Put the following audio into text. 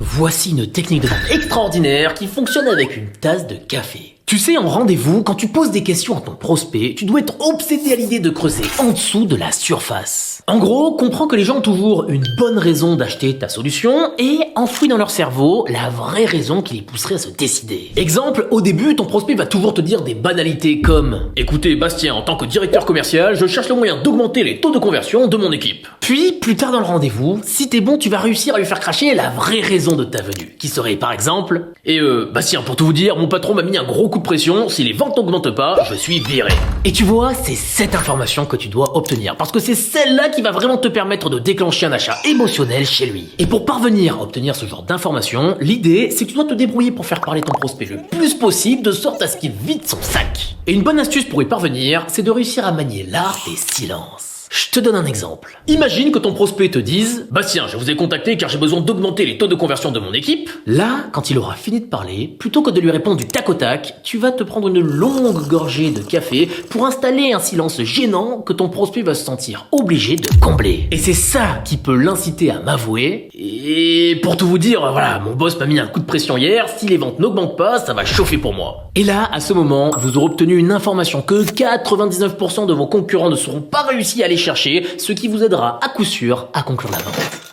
Voici une technique de vente extraordinaire qui fonctionne avec une tasse de café. Tu sais, en rendez-vous, quand tu poses des questions à ton prospect, tu dois être obsédé à l'idée de creuser en dessous de la surface. En gros, comprends que les gens ont toujours une bonne raison d'acheter ta solution et enfouis dans leur cerveau la vraie raison qui les pousserait à se décider. Exemple, au début, ton prospect va toujours te dire des banalités comme « Écoutez, Bastien, en tant que directeur commercial, je cherche le moyen d'augmenter les taux de conversion de mon équipe. » Puis, plus tard dans le rendez-vous, si t'es bon, tu vas réussir à lui faire cracher la vraie raison de ta venue, qui serait par exemple « Et Bastien, pour tout vous dire, mon patron m'a mis un gros coup de pression, si les ventes n'augmentent pas, je suis viré. » Et tu vois, c'est cette information que tu dois obtenir, parce que c'est celle-là qui va vraiment te permettre de déclencher un achat émotionnel chez lui. Et pour parvenir à obtenir ce genre d'information, l'idée, c'est que tu dois te débrouiller pour faire parler ton prospect le plus possible, de sorte à ce qu'il vide son sac. Et une bonne astuce pour y parvenir, c'est de réussir à manier l'art des silences. Je te donne un exemple. Imagine que ton prospect te dise « Bastien, je vous ai contacté car j'ai besoin d'augmenter les taux de conversion de mon équipe. » Là, quand il aura fini de parler, plutôt que de lui répondre du tac au tac, tu vas te prendre une longue gorgée de café pour installer un silence gênant que ton prospect va se sentir obligé de combler. Et c'est ça qui peut l'inciter à m'avouer. Et pour tout vous dire, voilà, mon boss m'a mis un coup de pression hier, si les ventes n'augmentent pas, ça va chauffer pour moi. Et là, à ce moment, vous aurez obtenu une information que 99% de vos concurrents ne seront pas réussis à aller chercher, ce qui vous aidera à coup sûr à conclure la vente.